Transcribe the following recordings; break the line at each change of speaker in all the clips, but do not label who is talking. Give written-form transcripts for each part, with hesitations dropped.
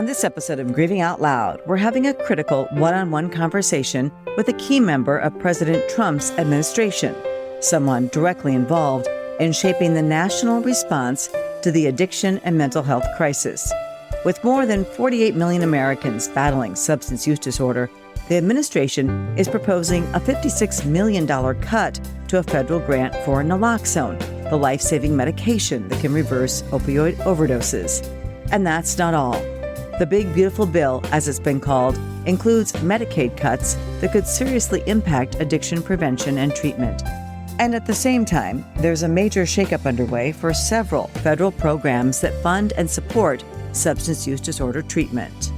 On this episode of Grieving Out Loud, we're having a critical one-on-one conversation with a key member of President Trump's administration, someone directly involved in shaping the national response to the addiction and mental health crisis. With more than 48 million Americans battling substance use disorder, the administration is proposing a $56 million cut to a federal grant for naloxone, the life-saving medication that can reverse opioid overdoses. And that's not all. The Big Beautiful Bill, as it's been called, includes Medicaid cuts that could seriously impact addiction prevention and treatment. And at the same time, there's a major shakeup underway for several federal programs that fund and support substance use disorder treatment.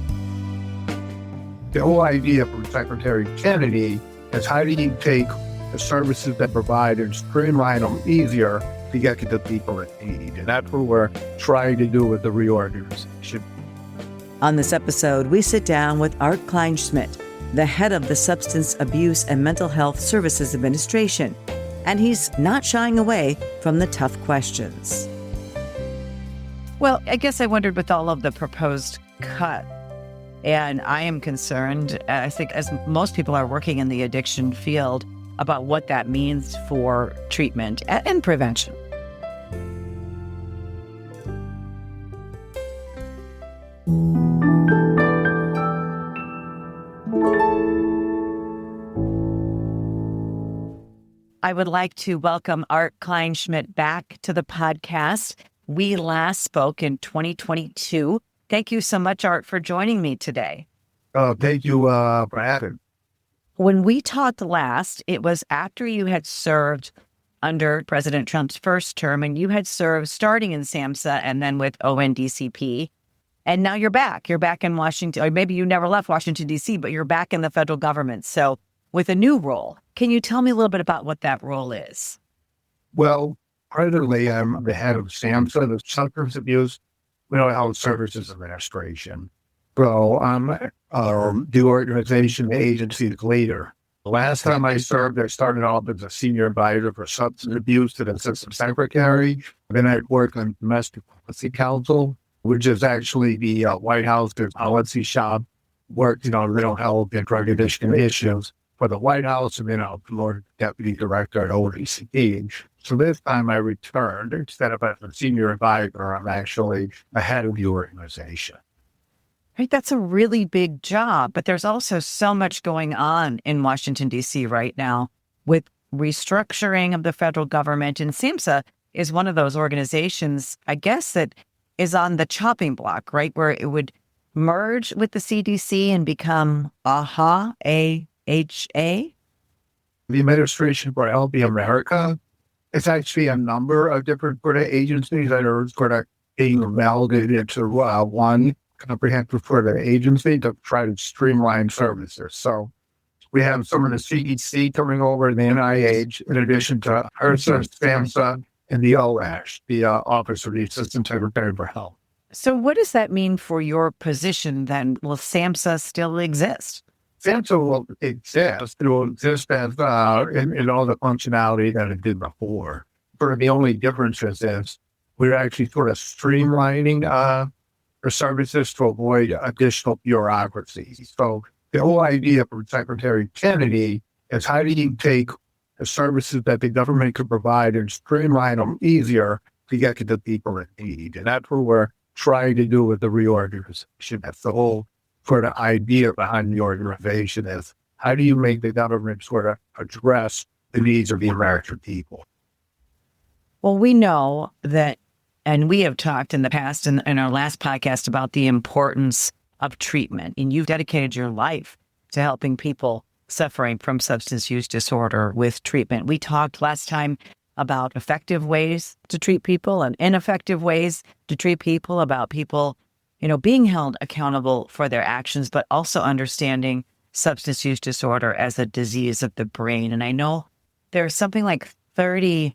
The whole idea from Secretary Kennedy is how do you take the services that provide and streamline them easier to get to the people in need? And that's what we're trying to do with the reorganization.
On this episode, we sit down with Art Kleinschmidt, the head of the Substance Abuse and Mental Health Services Administration, and he's not shying away from the tough questions.
Well, I guess I wondered with all of the proposed cut, and I am concerned, I think as most people are working in the addiction field, about what that means for treatment and prevention. I would like to welcome Art Kleinschmidt back to the podcast. We last spoke in 2022. Thank you so much, Art, for joining me today.
Thank you for having.
When we talked last, it was after you had served under President Trump's first term, and you had served starting in SAMHSA and then with ONDCP. And now you're back. You're back in Washington, or maybe you never left Washington, D.C., but you're back in the federal government. So with a new role, can you tell me a little bit about what that role is?
Well, presently, I'm the head of SAMHSA, the Substance Abuse Mental Health Services Administration. So I'm the organization agency's leader. The last time I served, I started off as a senior advisor for substance abuse to the assistant secretary. Then I worked on Domestic Policy Council, which is actually the White House's policy shop, working on mental health and drug addiction issues for the White House, and then I was deputy director at ONDCP. So this time I returned, instead of as a senior advisor, I'm actually the head of the organization.
Right, that's a really big job, but there's also so much going on in Washington, D.C. right now with restructuring of the federal government. And SAMHSA is one of those organizations, I guess, that is on the chopping block, right, where it would merge with the CDC and become AHA.
The Administration for Healthy America, it's actually a number of different sort of agencies that are sort of being melded into one comprehensive sort of agency to try to streamline services. So we have some of the CDC coming over, the NIH, in addition to HRSA, SAMHSA, and the OASH, the Office of the Assistant Secretary for Health.
So what does that mean for your position then? Will SAMHSA still exist?
SAMHSA will exist. It will exist as, in all the functionality that it did before. Sort of the only difference is we're actually sort of streamlining our services to avoid additional bureaucracy. So the whole idea from Secretary Kennedy is how do you take the services that the government could provide and streamline them easier to get to the people in need. And that's what we're trying to do with the reorganization. That's the whole sort of idea behind the organization is how do you make the government sort of address the needs of the American people?
Well, we know that, and we have talked in the past in our last podcast about the importance of treatment. And you've dedicated your life to helping people suffering from substance use disorder with treatment. We talked last time about effective ways to treat people and ineffective ways to treat people, about people, being held accountable for their actions, but also understanding substance use disorder as a disease of the brain. And I know there's something like $30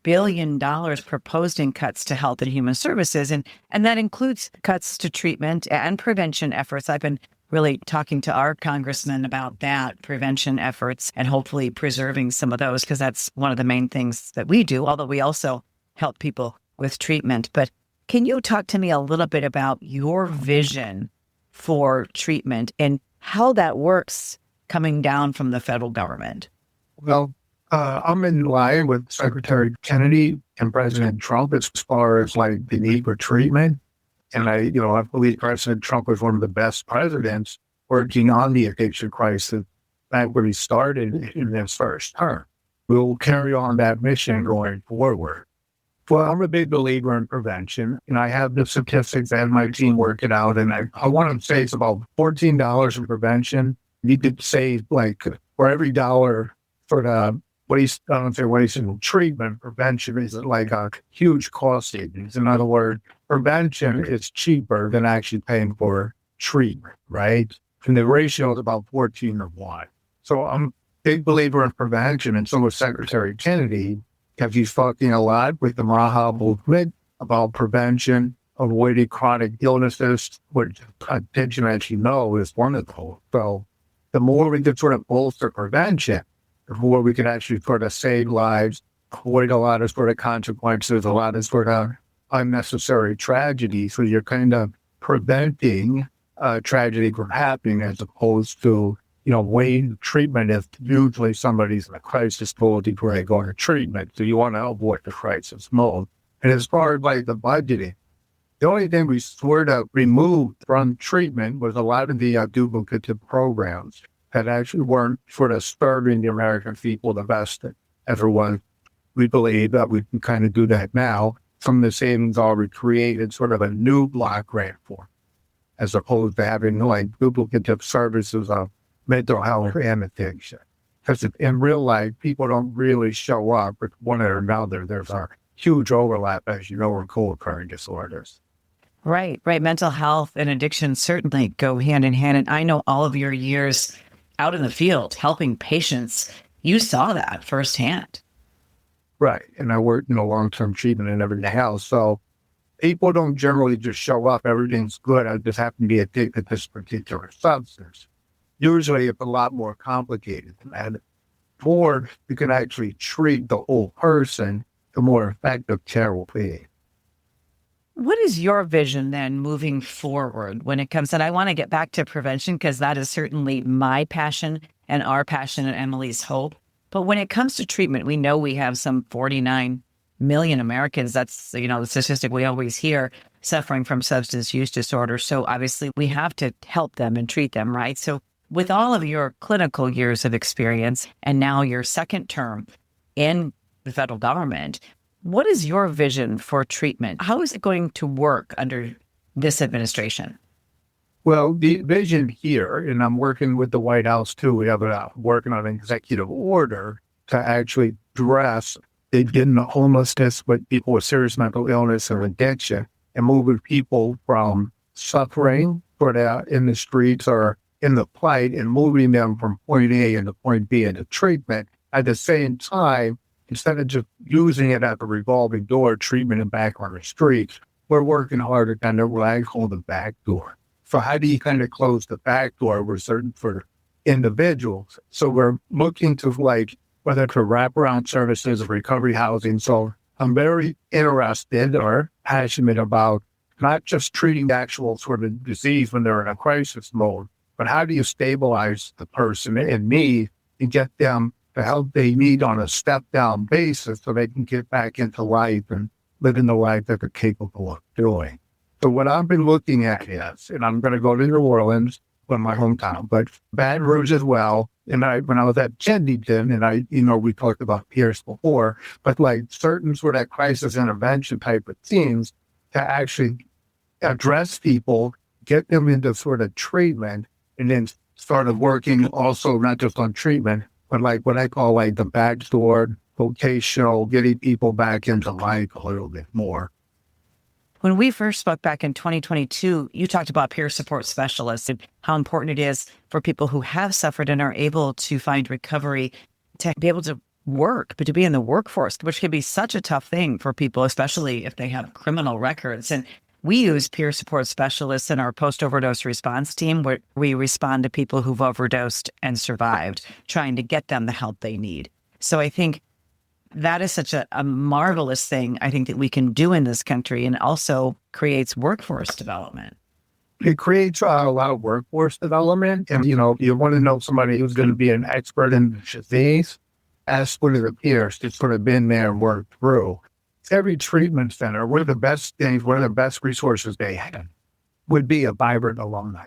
billion proposed in cuts to health and human services. And that includes cuts to treatment and prevention efforts. I've been really talking to our congressman about that, prevention efforts, and hopefully preserving some of those, because that's one of the main things that we do, although we also help people with treatment. But can you talk to me a little bit about your vision for treatment and how that works coming down from the federal government?
Well, I'm in line with Secretary Kennedy and President Trump as far as like the need for treatment. And I believe President Trump was one of the best presidents working on the addiction crisis back when he started in his first term. We'll carry on that mission going forward. Well, I'm a big believer in prevention, and I have the statistics and my team work it out. And I want to say it's about $14 in prevention. You could save like for every dollar for the wasting treatment, prevention is like a huge cost savings. In other words, prevention is cheaper than actually paying for treatment, right? And the ratio is about 14-1. So I'm a big believer in prevention, and so is Secretary Kennedy. Because he's talking a lot with the Maha movement about prevention, avoiding chronic illnesses, which addiction, as you know, is one of those. So the more we can sort of bolster prevention, the more we can actually sort of save lives, avoid a lot of sort of consequences, a lot of sort of unnecessary tragedy. So you're kind of preventing tragedy from happening as opposed to waiting treatment if usually somebody's in a crisis mode before they go into treatment. So you want to avoid the crisis mode. And as far as like the budgeting, the only thing we sort of removed from treatment was a lot of the duplicative programs that actually weren't sort of serving the American people the best that everyone. We believe that we can kind of do that now. Some of the savings already created sort of a new block grant form, as opposed to having like duplicative services of mental health and addiction. Because in real life, people don't really show up with one or another. There's a huge overlap, as you know, in co-occurring disorders.
Right. Mental health and addiction certainly go hand in hand. And I know all of your years out in the field helping patients, you saw that firsthand.
Right. And I worked in long-term treatment and everything else. So people don't generally just show up, everything's good, I just happen to be addicted to this particular substance. Usually it's a lot more complicated than that. The more you can actually treat the whole person, the more effective care will be.
What is your vision then moving forward when it comes, and I want to get back to prevention because that is certainly my passion and our passion and Emily's hope. But when it comes to treatment, we know we have some 49 million Americans. That's, the statistic we always hear, suffering from substance use disorder. So obviously we have to help them and treat them, right? So with all of your clinical years of experience and now your second term in the federal government, what is your vision for treatment? How is it going to work under this administration?
Well, the vision here, and I'm working with the White House too, we have working on an executive order to actually address the homelessness with people with serious mental illness or addiction and moving people from suffering in the streets or in the plight and moving them from point A into point B into treatment. At the same time, instead of just using it as a revolving door, treatment and back on the streets, we're working hard to kind of what I call the back door. So how do you kind of close the back door for individuals? So we're looking to whether to wraparound services or recovery housing. So I'm very interested or passionate about not just treating the actual sort of disease when they're in a crisis mode, but how do you stabilize the person and me and get them the help they need on a step-down basis so they can get back into life and living the life that they're capable of doing. So what I've been looking at is, and I'm going to go to New Orleans, from my hometown, but Baton Rouge as well. And when I was at Kennington, and we talked about Pierce before, but certain sort of crisis intervention type of teams to actually address people, get them into sort of treatment, and then started working also not just on treatment, but what I call the backdoor, vocational, getting people back into life a little bit more.
When we first spoke back in 2022, you talked about peer support specialists and how important it is for people who have suffered and are able to find recovery to be able to work, but to be in the workforce, which can be such a tough thing for people, especially if they have criminal records. And we use peer support specialists in our post-overdose response team, where we respond to people who've overdosed and survived, trying to get them the help they need. So I think that is such a marvelous thing, I think, that we can do in this country, and also creates workforce development.
it creates a lot of workforce development. And, you want to know somebody who's going to be an expert in the disease, ask one of the peers to sort of been there and worked through. Every treatment center, one of the best resources they have would be a vibrant alumni.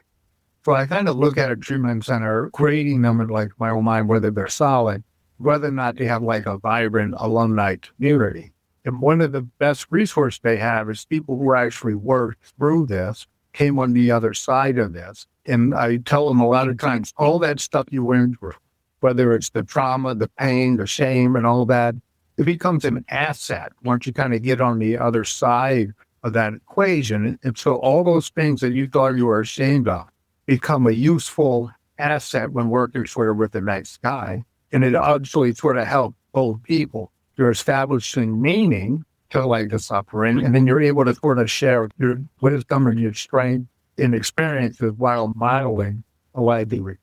So I kind of look at a treatment center, creating them in like my own mind, whether they're solid, whether or not they have like a vibrant alumni community. And one of the best resources they have is people who actually worked through this, came on the other side of this. And I tell them a lot of times, all that stuff you went through, whether it's the trauma, the pain, the shame, and all that, it becomes an asset once you kind of get on the other side of that equation. And so all those things that you thought you were ashamed of become a useful asset when working sort of with the next guy. And it actually sort of helps both people. You're establishing meaning to like the suffering, and then you're able to sort of share your wisdom and your strength and experiences while modeling a livelihood.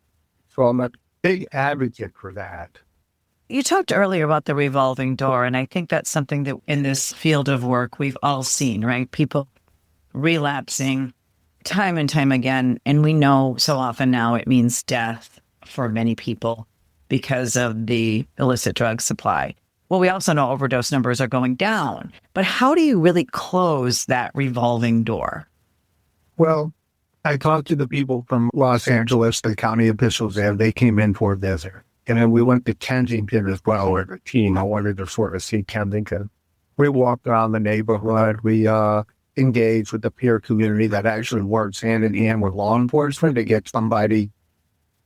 So I'm a big advocate for that.
You talked earlier about the revolving door, and I think that's something that in this field of work we've all seen, right? People relapsing time and time again. And we know so often now it means death for many people because of the illicit drug supply. Well, we also know overdose numbers are going down. But how do you really close that revolving door?
Well, I talked to the people from Los Angeles, the county officials there. They came in for a visit. And then we went to Kensington as well with a team. I wanted to sort of see Kensington. We walked around the neighborhood. We engaged with the peer community that actually works hand in hand with law enforcement to get somebody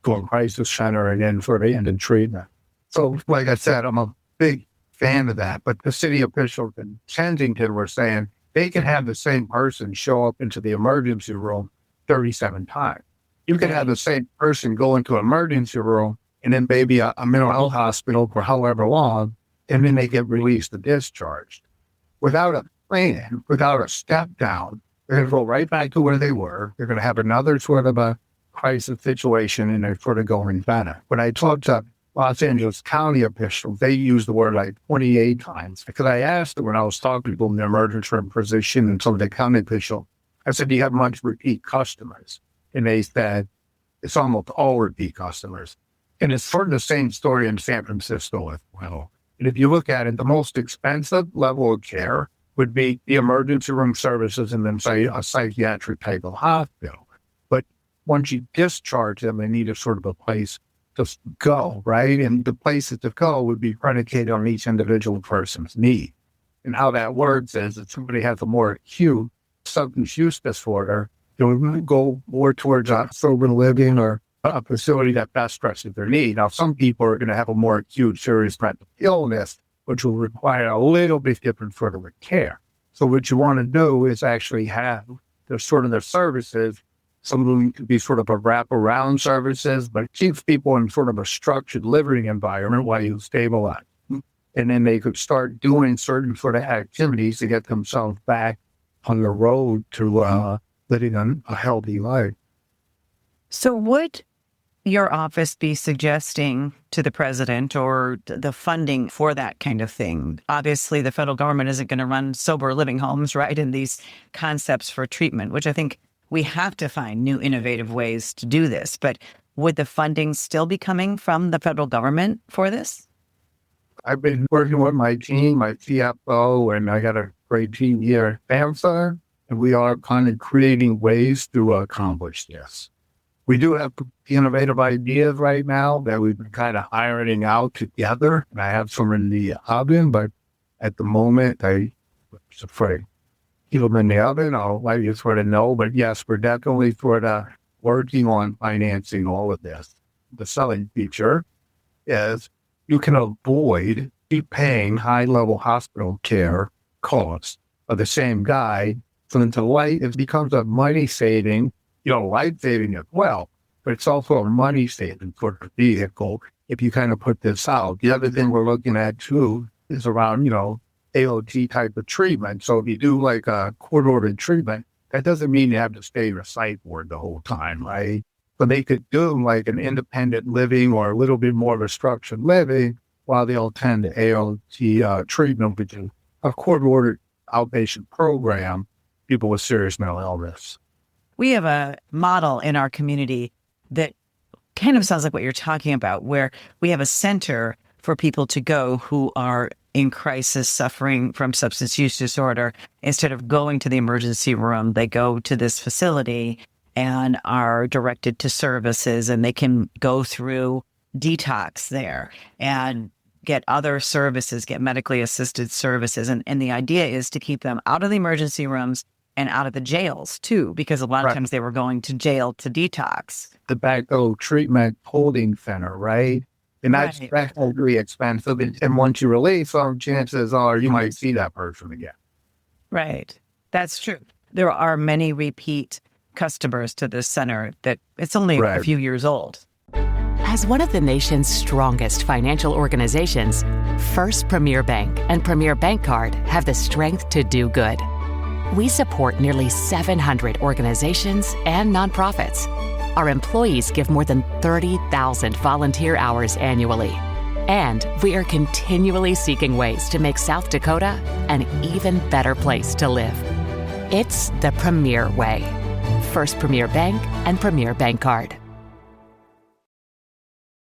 to a crisis center and then sort of end treatment. So, like I said, I'm a big fan of that. But the city officials in Kensington were saying they can have the same person show up into the emergency room 37 times. You can have the same person go into an emergency room and then maybe a mental health hospital for however long, and then they get released and discharged. Without a plan, without a step down, they're going to go right back to where they were. They're going to have another sort of a crisis situation, and they're sort of going better. When I talked to Los Angeles County officials, they used the word like 28 times, because I asked them when I was talking to people in the emergency room physician and some of the county officials, I said, do you have much repeat customers? And they said, it's almost all repeat customers. And it's sort of the same story in San Francisco as well. And if you look at it, the most expensive level of care would be the emergency room services and then, say, a psychiatric type of hospital. But once you discharge them, they need a sort of a place to go, right? And the places to go would be predicated on each individual person's need. And how that works is if somebody has a more acute substance use disorder, they'll go more towards a sober living or a facility that best stresses their need. Now, some people are going to have a more acute, serious mental illness, which will require a little bit different sort of care. So what you want to do is actually have the sort of their services. Some of them could be sort of a wraparound services, but it keeps people in sort of a structured living environment while you stabilize. And then they could start doing certain sort of activities to get themselves back on the road to living a healthy life.
So would your office be suggesting to the president or the funding for that kind of thing? Obviously, the federal government isn't going to run sober living homes, right? And these concepts for treatment, which I think we have to find new innovative ways to do this. But would the funding still be coming from the federal government for this?
I've been working with my team, my CFO, and I got a great team here at FAMSA, and we are kind of creating ways to accomplish this. We do have innovative ideas right now that we've been kind of ironing out together. And I have some in the oven, but at the moment, I was afraid. Keep them in the oven, I'll let you sort of know. But yes, we're definitely sort of working on financing all of this. The selling feature is you can avoid paying high-level hospital care costs of the same guy. So it becomes a money-saving, life-saving as well, but it's also a money-saving sort of vehicle if you kind of put this out. The other thing we're looking at, too, is around, AOT type of treatment. So if you do like a court-ordered treatment, that doesn't mean you have to stay in a psych ward the whole time, right? But they could do like an independent living or a little bit more of a structured living while they'll attend the AOT treatment, which is a court-ordered outpatient program, people with serious mental illness.
We have a model in our community that kind of sounds like what you're talking about, where we have a center for people to go who are in crisis suffering from substance use disorder. Instead of going to the emergency room, they go to this facility and are directed to services, and they can go through detox there and get other services, get medically assisted services. And the idea is to keep them out of the emergency rooms and out of the jails too, because a lot of times they were going to jail to detox.
The tobacco treatment holding center, right? And that's very expensive. And once you release them, chances are you might see that person again.
Right. That's true. There are many repeat customers to this center that it's only a few years old.
As one of the nation's strongest financial organizations, First Premier Bank and Premier Bank Card have the strength to do good. We support nearly 700 organizations and nonprofits. Our employees give more than 30,000 volunteer hours annually. And we are continually seeking ways to make South Dakota an even better place to live. It's the Premier way. First Premier Bank and Premier Bank Card.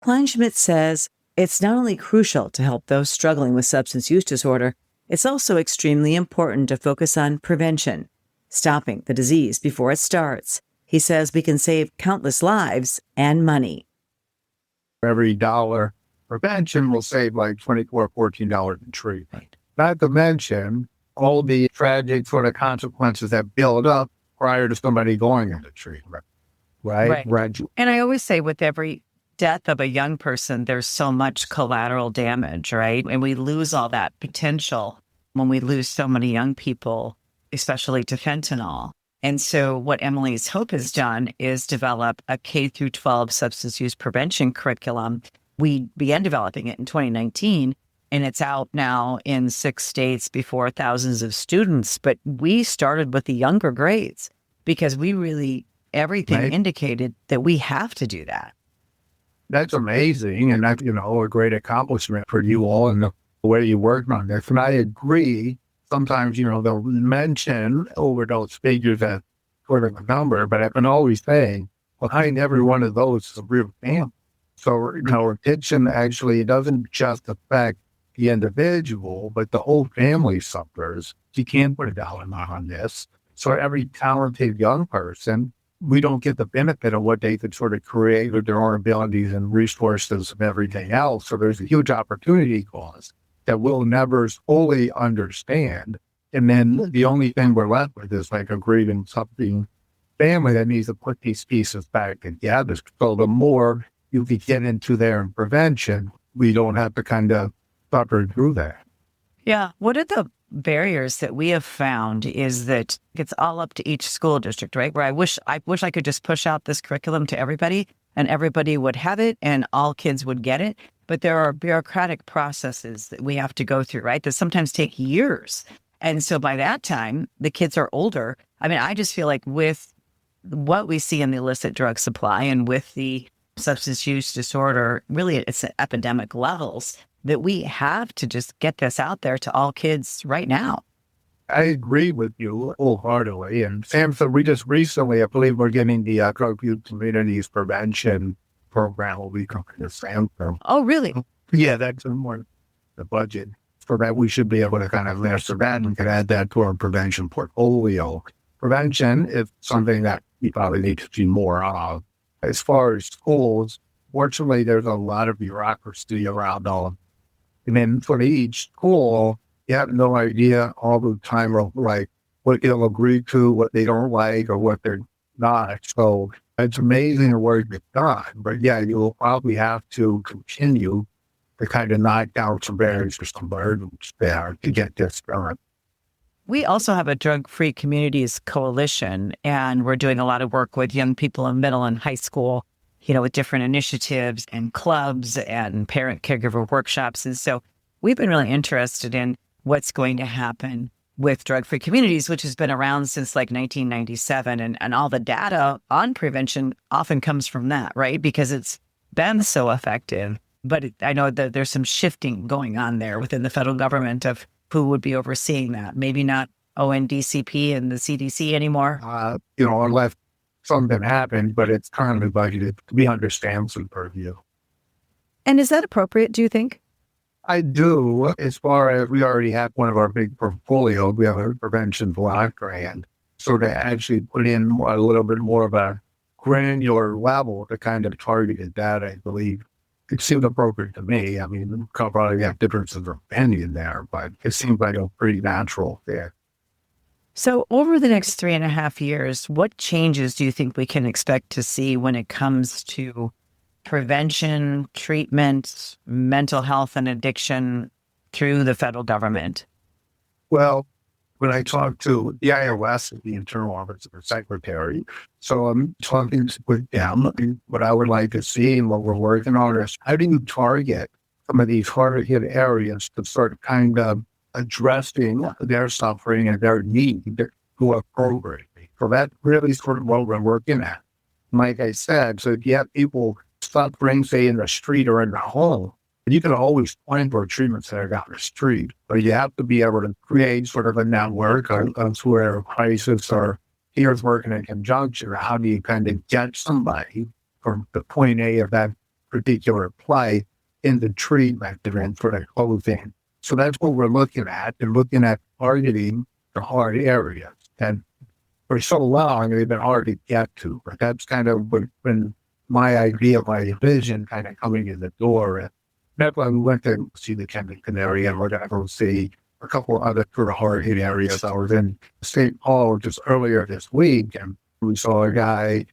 Kleinschmidt says it's not only crucial to help those struggling with substance use disorder, it's also extremely important to focus on prevention, stopping the disease before it starts. He says we can save countless lives and money.
Every dollar prevention will save like $24, $14 in treatment. Not to mention all the tragic sort of consequences that build up prior to somebody going into treatment. Right.
And I always say with every death of a young person, there's so much collateral damage, right? And we lose all that potential when we lose so many young people, especially to fentanyl. And so what Emily's Hope has done is develop a K through 12 substance use prevention curriculum. We began developing it in 2019, and it's out now in 6 states before thousands of students. But we started with the younger grades because everything indicated that we have to do that.
That's amazing. And that's, a great accomplishment for you all and the way you worked on this. And I agree. Sometimes, they'll mention overdose figures as sort of a number, but I've been always saying behind every one of those is a real family. So, addiction actually doesn't just affect the individual, but the whole family suffers. You can't put a dollar amount on this. So every talented young person, we don't get the benefit of what they could sort of create with their own abilities and resources and everything else. So there's a huge opportunity cost that we'll never fully understand. And then the only thing we're left with is like a grieving, suffering family that needs to put these pieces back together. So the more you can get into there in prevention, we don't have to kind of suffer through that.
Yeah. What are the barriers that we have found is that it's all up to each school district, right? Where I wish I could just push out this curriculum to everybody and everybody would have it and all kids would get it. But there are bureaucratic processes that we have to go through, right? That sometimes take years. And so by that time, the kids are older. I mean, I just feel like with what we see in the illicit drug supply and with the substance use disorder, really it's at epidemic levels, that we have to just get this out there to all kids right now.
I agree with you wholeheartedly. And Sam, so we just recently, I believe we're getting the Drug Use Communities Prevention Program will be coming to Sam.
Oh, really?
Yeah, that's more the budget for that. We should be able to kind of master that and can add that to our prevention portfolio. Prevention is something that we probably need to see more of. As far as schools, fortunately, there's a lot of bureaucracy around all. And then for each school, you have no idea all the time of like what they'll agree to, what they don't like, or what they're not. So it's amazing the work that's done. But yeah, you'll probably have to continue to kind of knock down some barriers or some burdens there to get this done.
We also have a Drug-Free Communities Coalition, and we're doing a lot of work with young people in middle and high school, with different initiatives and clubs and parent caregiver workshops. And so we've been really interested in what's going to happen with Drug-Free Communities, which has been around since like 1997. And all the data on prevention often comes from that, right? Because it's been so effective. But I know that there's some shifting going on there within the federal government of who would be overseeing that. Maybe not ONDCP and the CDC anymore.
Unless something happened, but it's currently budgeted to be under SAM's purview.
And is that appropriate, do you think?
I do, as far as we already have one of our big portfolios, we have a prevention block grant. So to actually put in a little bit more of a granular level to kind of target that, I believe it seemed appropriate to me. I mean, we could probably have differences of opinion there, but it seems like a pretty natural there.
So over the next 3.5 years, what changes do you think we can expect to see when it comes to prevention, treatment, mental health, and addiction through the federal government?
Well, when I talk to the IRS, the Internal Office Secretary, so I'm talking with them, what I would like to see and what we're working on is how do you target some of these hard-hit areas to start kind of addressing their suffering and their need to appropriately. So that's really sort of what we're working at. Like I said, so if you have people suffering, say, in the street or in the home, you can always find for treatment center down the street, but you have to be able to create sort of a network of where crisis or peers working in conjunction. How do you kind of get somebody from the point A of that particular play into treatment and for the closing? So that's what we're looking at, and looking at targeting the hard areas. And for so long, they've been hard to get to. But that's kind of when my idea, my vision kind of coming in the door. And that's why we went to see the Kensington area, and we're going to go see a couple of other sort of hard hit areas. I was in St. Paul just earlier this week, and we saw a guy,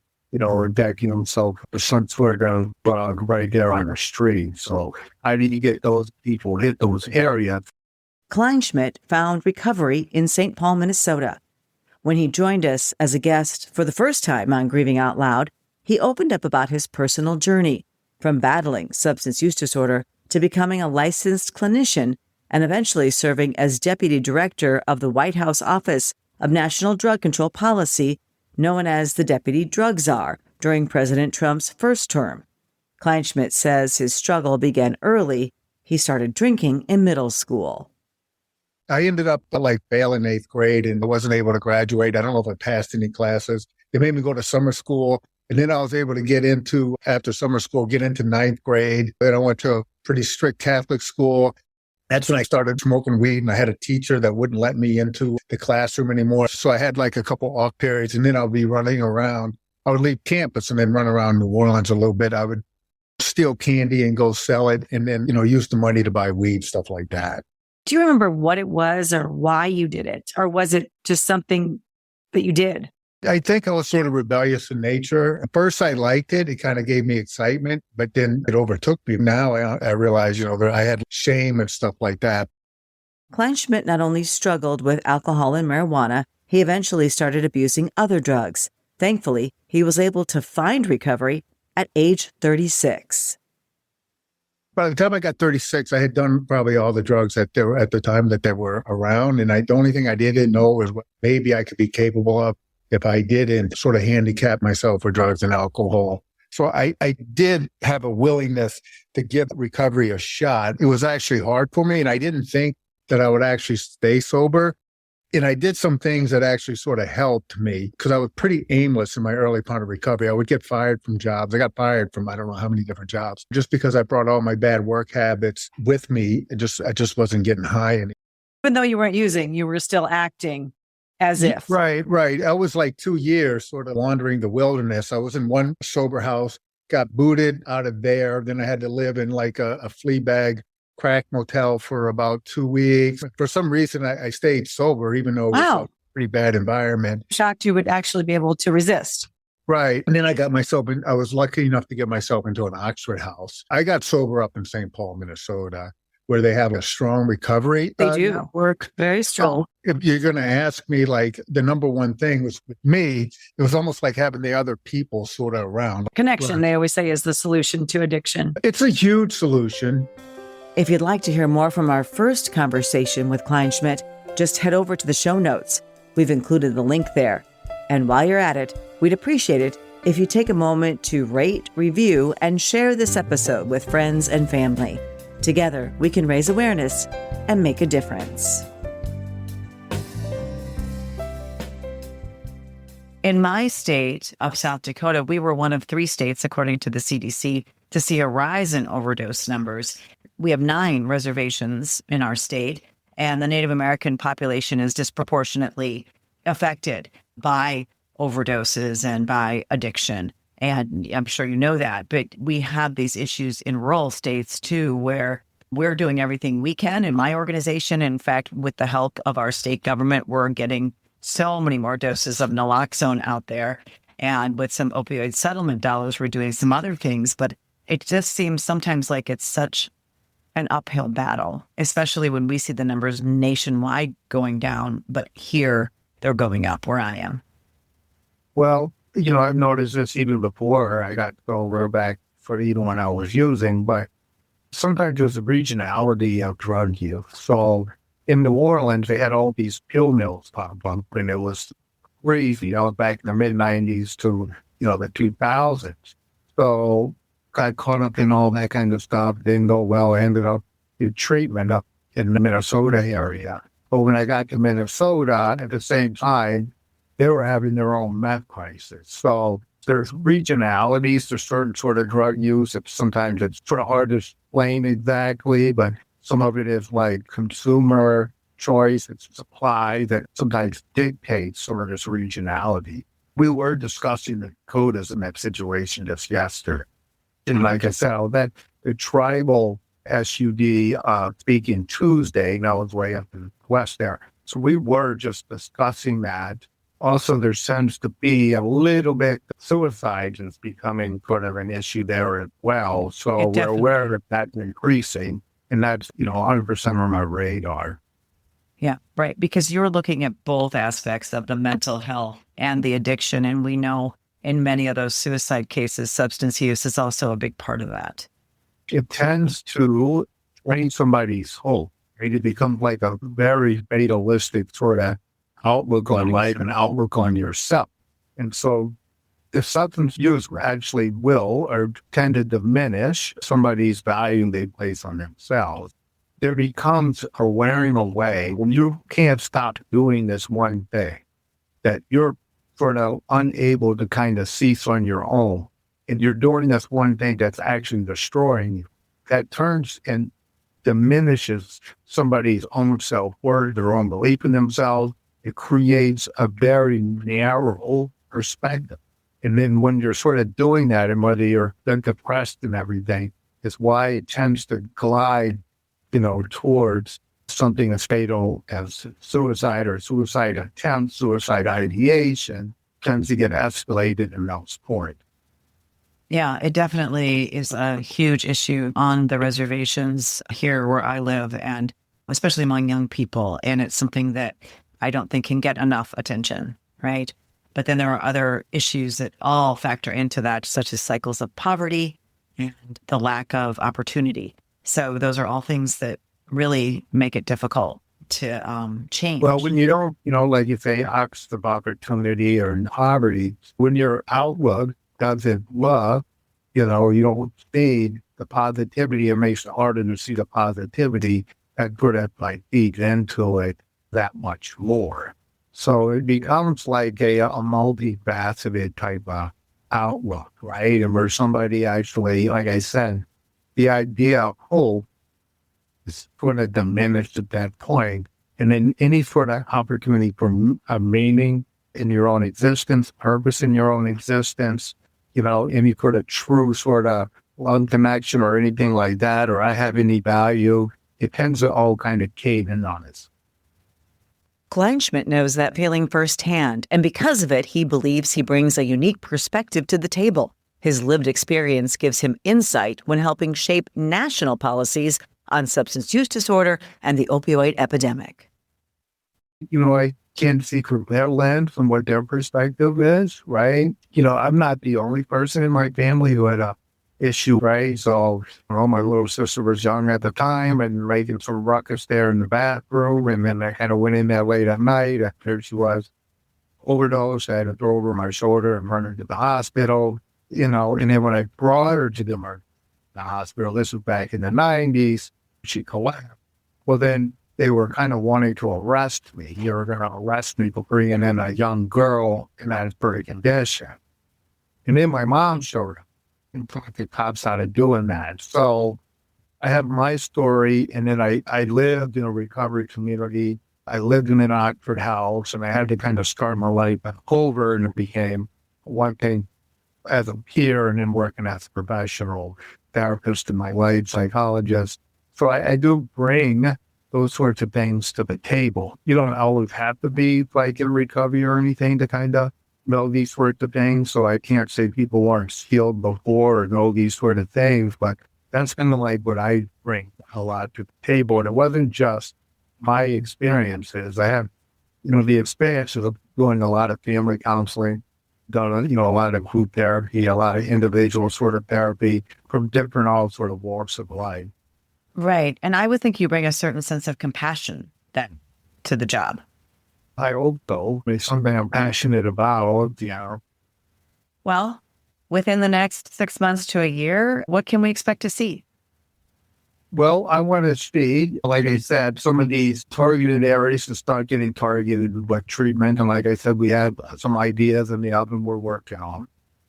decking himself with some sort of drug right there on the street. So how do you get those people hit those areas?
Kleinschmidt found recovery in St. Paul, Minnesota. When he joined us as a guest for the first time on Grieving Out Loud, he opened up about his personal journey, from battling substance use disorder to becoming a licensed clinician and eventually serving as deputy director of the White House Office of National Drug Control Policy, known as the Deputy Drug Czar, during President Trump's first term. Kleinschmidt says his struggle began early. He started drinking in middle school.
I ended up failing 8th grade and I wasn't able to graduate. I don't know if I passed any classes. They made me go to summer school. And then I was able to after summer school, get into 9th grade. Then I went to a pretty strict Catholic school. That's when I started smoking weed, and I had a teacher that wouldn't let me into the classroom anymore. So I had a couple off periods, and then I'll be running around. I would leave campus and then run around New Orleans a little bit. I would steal candy and go sell it, and then, use the money to buy weed, stuff like that.
Do you remember what it was or why you did it? Or was it just something that you did?
I think I was sort of rebellious in nature. At first, I liked it. It kind of gave me excitement, but then it overtook me. Now I realize, that I had shame and stuff like that.
Kleinschmidt not only struggled with alcohol and marijuana, he eventually started abusing other drugs. Thankfully, he was able to find recovery at age 36.
By the time I got 36, I had done probably all the drugs that there were at the time that they were around. And the only thing I didn't know was what maybe I could be capable of if I didn't sort of handicap myself for drugs and alcohol. So I did have a willingness to give recovery a shot. It was actually hard for me, and I didn't think that I would actually stay sober. And I did some things that actually sort of helped me because I was pretty aimless in my early part of recovery. I would get fired from jobs. I got fired from I don't know how many different jobs just because I brought all my bad work habits with me. I just wasn't getting high anymore.
Even though you weren't using, you were still acting as if.
Right. I was 2 years sort of wandering the wilderness. I was in one sober house, got booted out of there. Then I had to live in a flea bag crack motel for about 2 weeks. For some reason, I stayed sober, even though it was a pretty bad environment.
Shocked you would actually be able to resist.
Right. And then I was lucky enough to get myself into an Oxford house. I got sober up in St. Paul, Minnesota, where they have a strong recovery.
They do work very strong.
So if you're going to ask me, the number one thing was with me, it was almost like having the other people sort of around.
Connection, they always say, is the solution to addiction.
It's a huge solution.
If you'd like to hear more from our first conversation with Kleinschmidt, just head over to the show notes. We've included the link there. And while you're at it, we'd appreciate it if you take a moment to rate, review, and share this episode with friends and family. Together, we can raise awareness and make a difference.
In my state of South Dakota, we were one of 3 states, according to the CDC, to see a rise in overdose numbers. We have 9 reservations in our state, and the Native American population is disproportionately affected by overdoses and by addiction. And I'm sure you know that, but we have these issues in rural states too, where we're doing everything we can in my organization. In fact, with the help of our state government, we're getting so many more doses of naloxone out there. And with some opioid settlement dollars, we're doing some other things. But it just seems sometimes like it's such an uphill battle, especially when we see the numbers nationwide going down. But here, they're going up where I am.
Well, I've noticed this even before I got over back for even when I was using, but sometimes there's a regionality of drug use. So in New Orleans, they had all these pill mills pop up, and it was crazy, back in the mid-90s to, the 2000s. So got caught up in all that kind of stuff, didn't go well, ended up in treatment up in the Minnesota area. But when I got to Minnesota, at the same time, they were having their own meth crisis. So there's regionalities, there's certain sort of drug use. Sometimes it's sort of hard to explain exactly, but some of it is like consumer choice and supply that sometimes dictates sort of this regionality. We were discussing the Dakotas in that situation just yesterday. And like I said, that the tribal SUD speaking Tuesday, and I was way up in the west there. So we were just discussing that. Also, there seems to be a little bit suicide is becoming sort of an issue there as well. So we're aware of that increasing, and that's 100% on my radar.
Yeah, right. Because you're looking at both aspects of the mental health and the addiction, and we know in many of those suicide cases, substance use is also a big part of that.
It tends to drain somebody's hope. Right? It becomes like a very fatalistic sort of outlook on life and outlook on yourself. And so the substance use actually will or tend to diminish somebody's value they place on themselves. There becomes a wearing away when you can't stop doing this one thing that you're sort of unable to kind of cease on your own. And you're doing this one thing that's actually destroying you. That turns and diminishes somebody's own self-worth, their own belief in themselves. It creates a very narrow perspective. And then when you're sort of doing that, and whether you're then depressed and everything, is why it tends to glide, towards something as fatal as suicide or suicide attempt, suicide ideation, tends to get escalated in those points.
Yeah, it definitely is a huge issue on the reservations here where I live, and especially among young people. And it's something that I don't think can get enough attention, right? But then there are other issues that all factor into that, such as cycles of poverty and the lack of opportunity. So those are all things that really make it difficult to change.
Well, when you don't, like you say, ox of opportunity or poverty, when your outlook doesn't love, you don't see the positivity, it makes it harder to see the positivity that sort of like feeds into it that much more. So it becomes like a multifaceted type of outlook, right? And where somebody actually, like I said, the idea of hope is sort of diminished at that point. And then any sort of opportunity for a meaning in your own existence, purpose in your own existence, any sort of true sort of love connection or anything like that, or I have any value, it tends to all kind of cave in on us.
Kleinschmidt knows that feeling firsthand, and because of it, he believes he brings a unique perspective to the table. His lived experience gives him insight when helping shape national policies on substance use disorder and the opioid epidemic.
I can't see from their lens and what their perspective is, right? I'm not the only person in my family who had a issue, right? So, my little sister was young at the time and making some ruckus there in the bathroom. And then I kind of went in there late at night. After she was overdosed, I had to throw over my shoulder and run her to the hospital, and then when I brought her to the hospital, this was back in the 90s, she collapsed. Well, then they were kind of wanting to arrest me. You were going to arrest me for bringing in a young girl in that very condition. And then my mom showed up and taught the cops how to doing that. So I have my story, and then I lived in a recovery community. I lived in an Oxford house, and I had to kind of start my life back over, and it became one thing as a peer and then working as a professional therapist in my life, psychologist. So I do bring those sorts of things to the table. You don't always have to be like in recovery or anything to kind of know these sorts of things. So I can't say people weren't skilled before or know these sort of things, but that's kind of like what I bring a lot to the table. And it wasn't just my experiences. I have, the experiences of doing a lot of family counseling, done, a lot of group therapy, a lot of individual sort of therapy from different all sort of walks of life.
Right. And I would think you bring a certain sense of compassion then to the job.
I hope so. It's something I'm passionate about,
Well, within the next 6 months to a year, what can we expect to see?
Well, I want to see, like I said, some of these targeted areas to start getting targeted with treatment. And like I said, we have some ideas in the oven we're working on.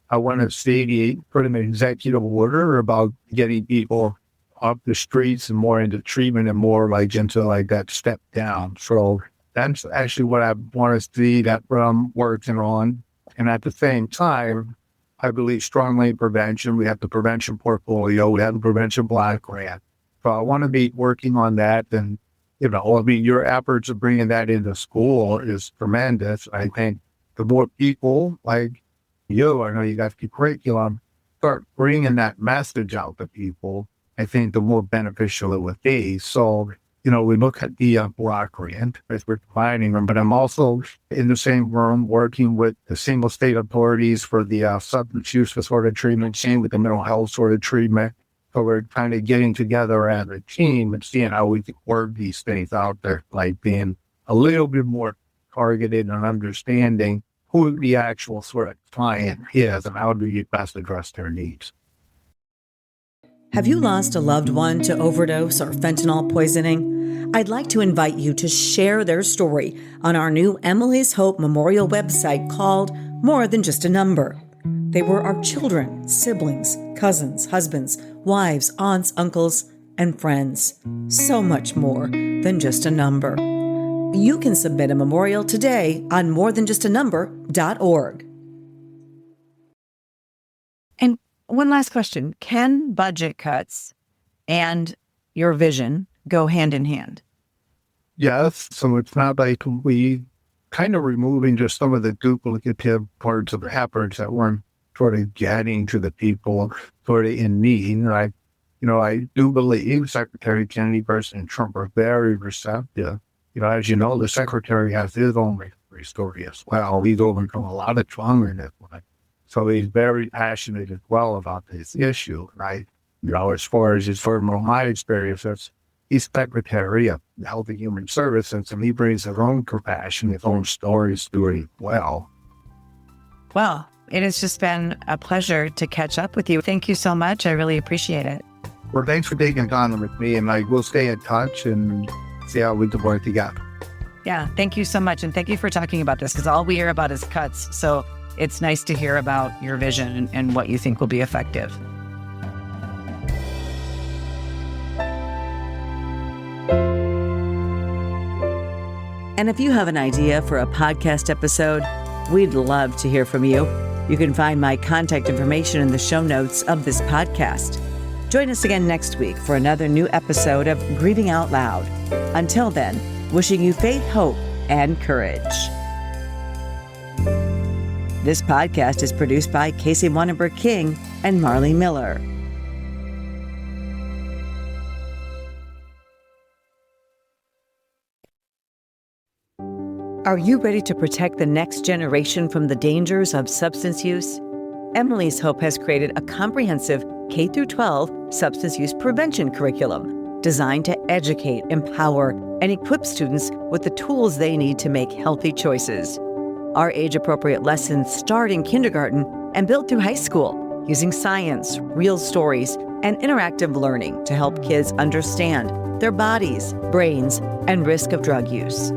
I want to see put an executive order about getting people off the streets and more into treatment and more like into like that step down. So that's actually what I want to see that I'm working on. And at the same time, I believe strongly in prevention. We have the prevention portfolio. We have the prevention block grant. So I want to be working on that. And, your efforts of bringing that into school is tremendous. I think the more people like you, I know you got the curriculum, start bringing that message out to people, I think the more beneficial it would be. So, we look at the block grant as we're providing them, but I'm also in the same room working with the single state authorities for the substance use disorder treatment, same with the mental health sort of treatment. So we're kind of getting together as a team and seeing how we can work these things out there, like being a little bit more targeted and understanding who the actual sort of client is and how do you best address their needs.
Have you lost a loved one to overdose or fentanyl poisoning? I'd like to invite you to share their story on our new Emily's Hope Memorial website called More Than Just a Number. They were our children, siblings, cousins, husbands, wives, aunts, uncles, and friends. So much more than just a number. You can submit a memorial today on morethanjustanumber.org.
And one last question. Can budget cuts and your vision go hand in hand?
Yes. So it's not like we kind of removing just some of the duplicative parts of the efforts that weren't sort of getting to the people sort of in need. And I do believe Secretary Kennedy, President Trump are very receptive. As you know, the Secretary has his own story as well. He's overcome a lot of trauma in this life. So he's very passionate as well about this issue, right? As far as my experience, he's Secretary of Health and Human Services, and he brings his own compassion, his own stories to it well.
Well, it has just been a pleasure to catch up with you. Thank you so much. I really appreciate it.
Well, thanks for taking time with me, and we'll stay in touch and see how we can work together.
Yeah, thank you so much. And thank you for talking about this, because all we hear about is cuts. So it's nice to hear about your vision and what you think will be effective.
And if you have an idea for a podcast episode, we'd love to hear from you. You can find my contact information in the show notes of this podcast. Join us again next week for another new episode of Grieving Out Loud. Until then, wishing you faith, hope, and courage. This podcast is produced by Casey Wanenberg King and Marley Miller. Are you ready to protect the next generation from the dangers of substance use? Emily's Hope has created a comprehensive K-12 substance use prevention curriculum designed to educate, empower, and equip students with the tools they need to make healthy choices. Our age-appropriate lessons start in kindergarten and build through high school, using science, real stories, and interactive learning to help kids understand, their bodies, brains, and risk of drug use.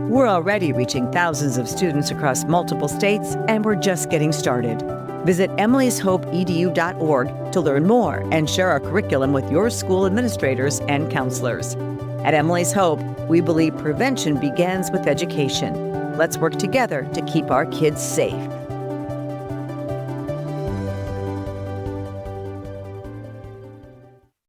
We're already reaching thousands of students across multiple states, and we're just getting started. Visit emilyshopeedu.org to learn more and share our curriculum with your school administrators and counselors. At Emily's Hope, we believe prevention begins with education. Let's work together to keep our kids safe.